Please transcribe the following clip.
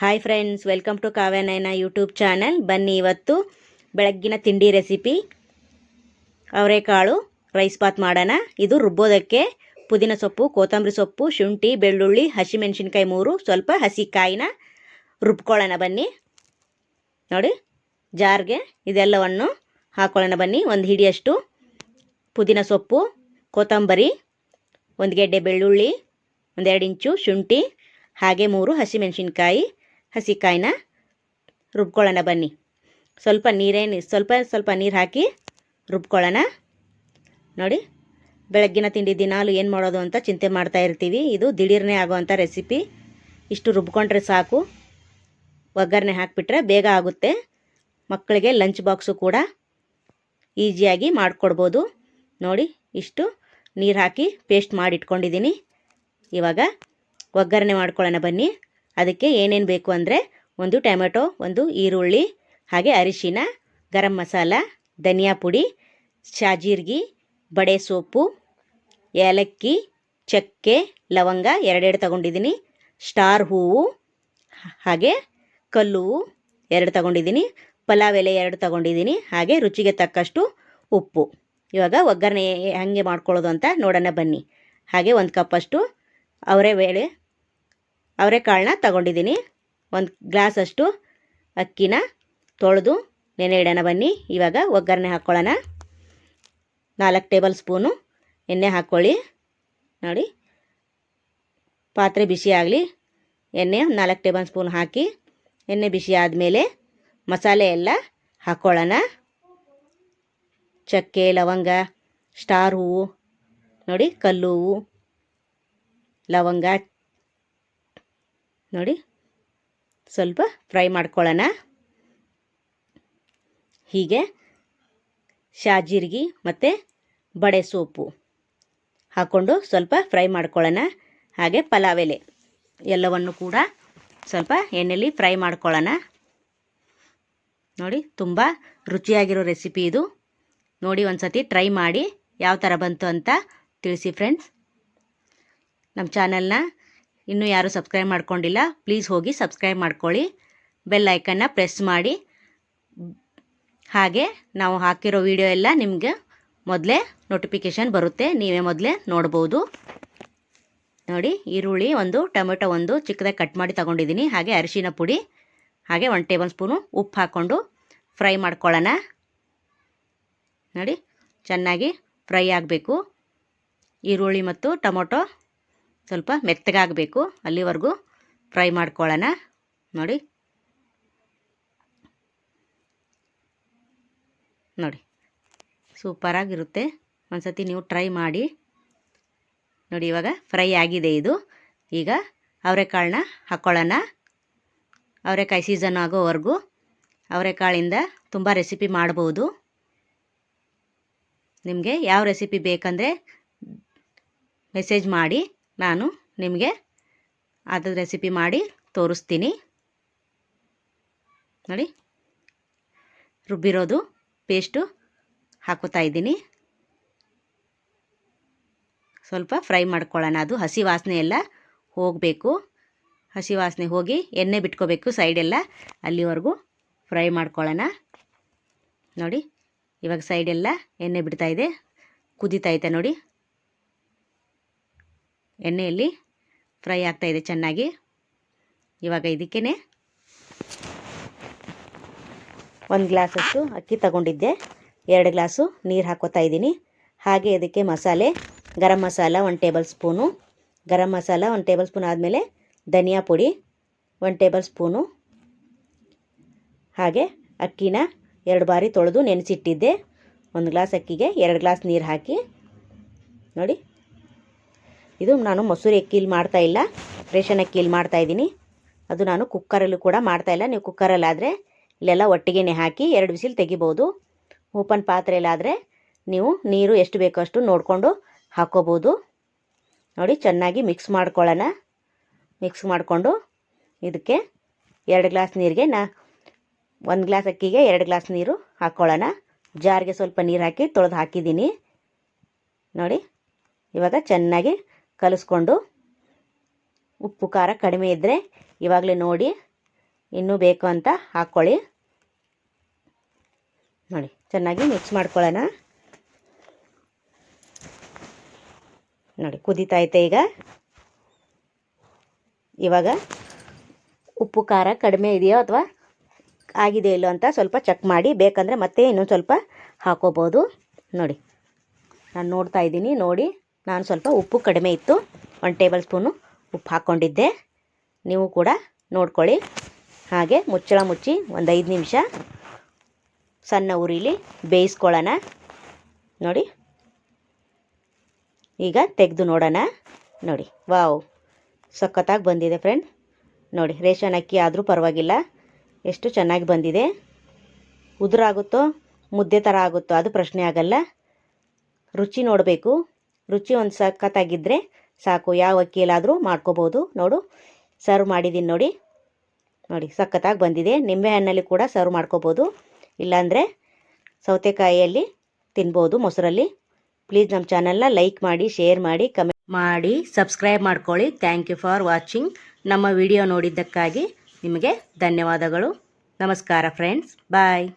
Hi friends, welcome to Kavyanayana YouTube channel. ಬನ್ನಿ ಇವತ್ತು ಬೆಳಗ್ಗಿನ ತಿಂಡಿ ರೆಸಿಪಿ ಅವರೆಕಾಳು ರೈಸ್ ಬಾತ್ ಮಾಡೋಣ. ಇದು ರುಬ್ಬೋದಕ್ಕೆ ಪುದೀನ ಸೊಪ್ಪು, ಕೊತ್ತಂಬರಿ ಸೊಪ್ಪು, ಶುಂಠಿ, ಬೆಳ್ಳುಳ್ಳಿ, ಹಸಿಮೆಣಸಿನ್ಕಾಯಿ 3, ಸ್ವಲ್ಪ ಹಸಿ ಕಾಯಿನ ರುಬ್ಕೊಳ್ಳೋಣ. ಬನ್ನಿ ನೋಡಿ, ಜಾರ್ಗೆ ಇದೆಲ್ಲವನ್ನು ಹಾಕ್ಕೊಳ್ಳೋಣ. ಬನ್ನಿ, ಒಂದು ಹಿಡಿಯಷ್ಟು ಪುದೀನ ಸೊಪ್ಪು, ಕೊತ್ತಂಬರಿ, ಒಂದು ಗೆಡ್ಡೆ ಬೆಳ್ಳುಳ್ಳಿ, 1-2 ಇಂಚು ಶುಂಠಿ, ಹಾಗೆ 3 ಹಸಿಮೆಣಸಿನ್ಕಾಯಿ, ಹಸಿ ಕಾಯಿನ ರುಬ್ಕೊಳ್ಳೋಣ. ಬನ್ನಿ, ಸ್ವಲ್ಪ ನೀರು ಹಾಕಿ ರುಬ್ಕೊಳ್ಳೋಣ. ನೋಡಿ, ಬೆಳಗ್ಗಿನ ತಿಂಡಿ ದಿನಾಲು ಏನು ಮಾಡೋದು ಅಂತ ಚಿಂತೆ ಮಾಡ್ತಾ ಇರ್ತೀವಿ. ಇದು ದಿಢೀರ್ನೇ ಆಗೋವಂಥ ರೆಸಿಪಿ. ಇಷ್ಟು ರುಬ್ಕೊಂಡ್ರೆ ಸಾಕು. ಒಗ್ಗರಣೆ ಹಾಕಿಬಿಟ್ರೆ ಬೇಗ ಆಗುತ್ತೆ. ಮಕ್ಕಳಿಗೆ ಲಂಚ್ ಬಾಕ್ಸು ಕೂಡ ಈಸಿಯಾಗಿ ಮಾಡಿಕೊಡ್ಬೋದು. ನೋಡಿ, ಇಷ್ಟು ನೀರು ಹಾಕಿ ಪೇಸ್ಟ್ ಮಾಡಿ ಇಟ್ಕೊಂಡಿದ್ದೀನಿ. ಇವಾಗ ಒಗ್ಗರಣೆ ಮಾಡ್ಕೊಳ್ಳೋಣ. ಬನ್ನಿ, ಅದಕ್ಕೆ ಏನೇನು ಬೇಕು ಅಂದರೆ, ಒಂದು ಟೊಮೆಟೊ, ಒಂದು ಈರುಳ್ಳಿ, ಹಾಗೆ ಅರಿಶಿನ, ಗರಂ ಮಸಾಲ, ಧನಿಯಾ ಪುಡಿ, ಶಾಜೀರಿಗೆ, ಬಡೆ ಸೊಪ್ಪು, ಏಲಕ್ಕಿ, ಚಕ್ಕೆ, ಲವಂಗ 2 ತಗೊಂಡಿದ್ದೀನಿ, ಸ್ಟಾರ್ ಹೂವು, ಹಾಗೆ ಕಲ್ಲು ಹೂವು 2 ತಗೊಂಡಿದ್ದೀನಿ, ಪಲಾವ್ ಎಲೆ 2 ತಗೊಂಡಿದ್ದೀನಿ, ಹಾಗೆ ರುಚಿಗೆ ತಕ್ಕಷ್ಟು ಉಪ್ಪು. ಇವಾಗ ಒಗ್ಗರಣೆ ಹಾಗೆ ಮಾಡ್ಕೊಳ್ಳೋದು ಅಂತ ನೋಡೋಣ. ಬನ್ನಿ, ಹಾಗೆ 1 ಕಪ್ಪಷ್ಟು ಅವರೆಕಾಳನ್ನ ತಗೊಂಡಿದ್ದೀನಿ. 1 ಗ್ಲಾಸಷ್ಟು ಅಕ್ಕಿನ ತೊಳೆದು ನೆನೆ ಇಡೋಣ. ಬನ್ನಿ, ಇವಾಗ ಒಗ್ಗರಣೆ ಹಾಕ್ಕೊಳ್ಳೋಣ. 4 ಟೇಬಲ್ ಸ್ಪೂನು ಎಣ್ಣೆ ಹಾಕ್ಕೊಳ್ಳಿ. ನೋಡಿ, ಪಾತ್ರೆ ಬಿಸಿ ಆಗಲಿ. ಎಣ್ಣೆ 4 ಟೇಬಲ್ ಸ್ಪೂನ್ ಹಾಕಿ, ಎಣ್ಣೆ ಬಿಸಿ ಆದಮೇಲೆ ಮಸಾಲೆ ಎಲ್ಲ ಹಾಕ್ಕೊಳ್ಳೋಣ. ಚಕ್ಕೆ, ಲವಂಗ, ಸ್ಟಾರ್ ಹೂವು, ನೋಡಿ ಕಲ್ಲು ಹೂವು, ಲವಂಗ, ನೋಡಿ ಸ್ವಲ್ಪ ಫ್ರೈ ಮಾಡ್ಕೊಳ್ಳೋಣ. ಹೀಗೆ ಶಾಜೀರಿಗೆ ಮತ್ತು ಬಡೆ ಸೊಪ್ಪು ಹಾಕ್ಕೊಂಡು ಸ್ವಲ್ಪ ಫ್ರೈ ಮಾಡ್ಕೊಳ್ಳೋಣ. ಹಾಗೆ ಪಲಾವ್ ಎಲೆ ಎಲ್ಲವನ್ನು ಕೂಡ ಸ್ವಲ್ಪ ಎಣ್ಣೆಯಲ್ಲಿ ಫ್ರೈ ಮಾಡ್ಕೊಳ್ಳೋಣ. ನೋಡಿ, ತುಂಬ ರುಚಿಯಾಗಿರೋ ರೆಸಿಪಿ ಇದು. ನೋಡಿ, ಒಂದು ಸತಿ ಟ್ರೈ ಮಾಡಿ ಯಾವ ಥರ ಬಂತು ಅಂತ ತಿಳಿಸಿ ಫ್ರೆಂಡ್ಸ್. ನಮ್ಮ ಚಾನಲ್ನ ಇನ್ನೂ ಯಾರು ಸಬ್ಸ್ಕ್ರೈಬ್ ಮಾಡ್ಕೊಂಡಿಲ್ಲ, ಪ್ಲೀಸ್ ಹೋಗಿ ಸಬ್ಸ್ಕ್ರೈಬ್ ಮಾಡ್ಕೊಳ್ಳಿ. ಬೆಲ್ ಐಕನ್ನ ಪ್ರೆಸ್ ಮಾಡಿ. ಹಾಗೆ ನಾವು ಹಾಕಿರೋ ವಿಡಿಯೋ ಎಲ್ಲ ನಿಮಗೆ ಮೊದಲೇ ನೋಟಿಫಿಕೇಷನ್ ಬರುತ್ತೆ, ನೀವೇ ಮೊದಲೇ ನೋಡ್ಬೋದು. ನೋಡಿ, ಈರುಳ್ಳಿ 1, ಟೊಮೆಟೊ 1 ಚಿಕ್ಕದಾಗಿ ಕಟ್ ಮಾಡಿ ತಗೊಂಡಿದ್ದೀನಿ, ಹಾಗೆ ಅರಿಶಿನ ಪುಡಿ, ಹಾಗೆ 1 ಟೇಬಲ್ ಸ್ಪೂನು ಉಪ್ಪು ಹಾಕ್ಕೊಂಡು ಫ್ರೈ ಮಾಡ್ಕೊಳ್ಳೋಣ. ನೋಡಿ, ಚೆನ್ನಾಗಿ ಫ್ರೈ ಆಗಬೇಕು. ಈರುಳ್ಳಿ ಮತ್ತು ಟೊಮೊಟೊ ಸ್ವಲ್ಪ ಮೆತ್ತಗಾಗಬೇಕು, ಅಲ್ಲಿವರೆಗೂ ಫ್ರೈ ಮಾಡ್ಕೊಳ್ಳೋಣ. ನೋಡಿ, ಸೂಪರಾಗಿರುತ್ತೆ. ಒಂದು ಸತಿ ನೀವು ಟ್ರೈ ಮಾಡಿ. ನೋಡಿ, ಇವಾಗ ಫ್ರೈ ಆಗಿದೆ ಇದು. ಈಗ ಅವರೆಕಾಳನ್ನ ಹಾಕ್ಕೊಳ್ಳೋಣ. ಅವರೆಕಾಯಿ ಸೀಸನ್ ಆಗೋವರೆಗೂ ಅವರೆಕಾಳಿಂದ ತುಂಬ ರೆಸಿಪಿ ಮಾಡ್ಬೋದು. ನಿಮಗೆ ಯಾವ ರೆಸಿಪಿ ಬೇಕಂದರೆ ಮೆಸೇಜ್ ಮಾಡಿ, ನಾನು ನಿಮಗೆ ಅದರ ರೆಸಿಪಿ ಮಾಡಿ ತೋರಿಸ್ತೀನಿ. ನೋಡಿ, ರುಬ್ಬಿರೋದು ಪೇಸ್ಟು ಹಾಕೋತಾ ಇದ್ದೀನಿ. ಸ್ವಲ್ಪ ಫ್ರೈ ಮಾಡ್ಕೊಳ್ಳೋಣ. ಅದು ಹಸಿ ವಾಸನೆ ಎಲ್ಲ ಹೋಗಬೇಕು. ಹಸಿ ವಾಸನೆ ಹೋಗಿ ಎಣ್ಣೆ ಬಿಟ್ಕೋಬೇಕು ಸೈಡೆಲ್ಲ, ಅಲ್ಲಿವರೆಗೂ ಫ್ರೈ ಮಾಡ್ಕೊಳ್ಳೋಣ. ನೋಡಿ, ಇವಾಗ ಸೈಡೆಲ್ಲ ಎಣ್ಣೆ ಬಿಡ್ತಾಯಿದೆ, ಕುದೀತಾಯಿದೆ. ನೋಡಿ, ಎಣ್ಣೆಯಲ್ಲಿ ಫ್ರೈ ಆಗ್ತಾಯಿದೆ ಚೆನ್ನಾಗಿ. ಇವಾಗ ಇದಕ್ಕೇ 1 ಗ್ಲಾಸಷ್ಟು ಅಕ್ಕಿ ತಗೊಂಡಿದ್ದೆ, 2 ಗ್ಲಾಸು ನೀರು ಹಾಕೋತಾ ಇದ್ದೀನಿ. ಹಾಗೆ ಇದಕ್ಕೆ ಮಸಾಲೆ, garam masala 1 table spoon, garam masala 1 table spoon ಆದಮೇಲೆ ಧನಿಯಾ ಪುಡಿ 1 ಟೇಬಲ್ ಸ್ಪೂನು, ಹಾಗೆ ಅಕ್ಕಿನ 2 ಬಾರಿ ತೊಳೆದು ನೆನೆಸಿಟ್ಟಿದ್ದೆ. 1 ಗ್ಲಾಸ್ ಅಕ್ಕಿಗೆ 2 ಗ್ಲಾಸ್ ನೀರು ಹಾಕಿ. ನೋಡಿ, ಇದು ನಾನು ಮೊಸರು ಅಕ್ಕಿಲಿ ಮಾಡ್ತಾಯಿಲ್ಲ, ರೇಷನ್ ಅಕ್ಕಿಲಿ ಮಾಡ್ತಾಯಿದ್ದೀನಿ. ಅದು ನಾನು ಕುಕ್ಕರಲ್ಲೂ ಕೂಡ ಮಾಡ್ತಾಯಿಲ್ಲ. ನೀವು ಕುಕ್ಕರಲ್ಲಾದರೆ ಇಲ್ಲೆಲ್ಲ ಒಟ್ಟಿಗೆ ಹಾಕಿ 2 ವಿಸಿಲ್ ತೆಗಿಬೋದು. ಓಪನ್ ಪಾತ್ರೆಯಲ್ಲಾದರೆ ನೀವು ನೀರು ಎಷ್ಟು ಬೇಕೋ ಅಷ್ಟು ನೋಡಿಕೊಂಡು ಹಾಕ್ಕೋಬೋದು. ನೋಡಿ, ಚೆನ್ನಾಗಿ ಮಿಕ್ಸ್ ಮಾಡ್ಕೊಳ್ಳೋಣ. ಮಿಕ್ಸ್ ಮಾಡಿಕೊಂಡು ಇದಕ್ಕೆ 2 ಗ್ಲಾಸ್ ನೀರಿಗೆ 1 ಗ್ಲಾಸ್ ಅಕ್ಕಿಗೆ 2 ಗ್ಲಾಸ್ ನೀರು ಹಾಕ್ಕೊಳ್ಳೋಣ. ಜಾರಿಗೆ ಸ್ವಲ್ಪ ನೀರು ಹಾಕಿ ತೊಳೆದು ಹಾಕಿದ್ದೀನಿ. ನೋಡಿ, ಇವಾಗ ಚೆನ್ನಾಗಿ ಕಲಿಸ್ಕೊಂಡು, ಉಪ್ಪು ಖಾರ ಕಡಿಮೆ ಇದ್ದರೆ ಇವಾಗಲೇ ನೋಡಿ ಇನ್ನೂ ಬೇಕು ಅಂತ ಹಾಕ್ಕೊಳ್ಳಿ. ನೋಡಿ ಚೆನ್ನಾಗಿ ಮಿಕ್ಸ್ ಮಾಡ್ಕೊಳ್ಳೋಣ. ನೋಡಿ ಕುದೀತಾ ಐತೆ ಈಗ. ಇವಾಗ ಉಪ್ಪು ಖಾರ ಕಡಿಮೆ ಇದೆಯೋ ಅಥವಾ ಆಗಿದೆ ಇಲ್ಲೋ ಅಂತ ಸ್ವಲ್ಪ ಚೆಕ್ ಮಾಡಿ, ಬೇಕಂದರೆ ಮತ್ತೆ ಇನ್ನೊಂದು ಸ್ವಲ್ಪ ಹಾಕೋಬೋದು. ನೋಡಿ ನಾನು ನೋಡ್ತಾ ಇದ್ದೀನಿ, ನೋಡಿ ನಾನು ಸ್ವಲ್ಪ ಉಪ್ಪು ಕಡಿಮೆ ಇತ್ತು, 1 ಟೇಬಲ್ ಸ್ಪೂನು ಉಪ್ಪು ಹಾಕ್ಕೊಂಡಿದ್ದೆ. ನೀವು ಕೂಡ ನೋಡ್ಕೊಳ್ಳಿ. ಹಾಗೆ ಮುಚ್ಚಳ ಮುಚ್ಚಿ ಒಂದು 5 ನಿಮಿಷ ಸಣ್ಣ ಉರಿಲಿ ಬೇಯಿಸ್ಕೊಳ್ಳೋಣ. ನೋಡಿ ಈಗ ತೆಗೆದು ನೋಡೋಣ. ನೋಡಿ ವಾವ್, ಸಖತ್ತಾಗಿ ಬಂದಿದೆ ಫ್ರೆಂಡ್. ನೋಡಿ ರೇಷನ್ ಅಕ್ಕಿ ಆದರೂ ಪರವಾಗಿಲ್ಲ, ಎಷ್ಟು ಚೆನ್ನಾಗಿ ಬಂದಿದೆ. ಉದುರಾಗುತ್ತೋ ಮುದ್ದೆ ಥರ ಆಗುತ್ತೋ ಅದು ಪ್ರಶ್ನೆ ಆಗಲ್ಲ. ರುಚಿ ನೋಡಬೇಕು, ರುಚಿ ಒಂದು ಸಖತ್ತಾಗಿದ್ದರೆ ಸಾಕು, ಯಾವ ಅಕ್ಕಿಯಲ್ಲಾದರೂ ಮಾಡ್ಕೋಬೋದು. ನೋಡು ಸರ್ವ್ ಮಾಡಿದ್ದೀನಿ ನೋಡಿ. ನೋಡಿ ಸಖತ್ತಾಗಿ ಬಂದಿದೆ. ನಿಂಬೆಹಣ್ಣಲ್ಲಿ ಕೂಡ ಸರ್ವ್ ಮಾಡ್ಕೋಬೋದು, ಇಲ್ಲಾಂದರೆ ಸೌತೆಕಾಯಿಯಲ್ಲಿ ತಿನ್ಬೋದು, ಮೊಸರಲ್ಲಿ. ಪ್ಲೀಸ್ ನಮ್ಮ ಚಾನಲ್ನ ಲೈಕ್ ಮಾಡಿ, ಶೇರ್ ಮಾಡಿ, ಕಮೆಂಟ್ ಮಾಡಿ, ಸಬ್ಸ್ಕ್ರೈಬ್ ಮಾಡ್ಕೊಳ್ಳಿ. Thank you for watching. ನಮ್ಮ ವಿಡಿಯೋ ನೋಡಿದ್ದಕ್ಕಾಗಿ ನಿಮಗೆ ಧನ್ಯವಾದಗಳು. ನಮಸ್ಕಾರ ಫ್ರೆಂಡ್ಸ್, ಬಾಯ್.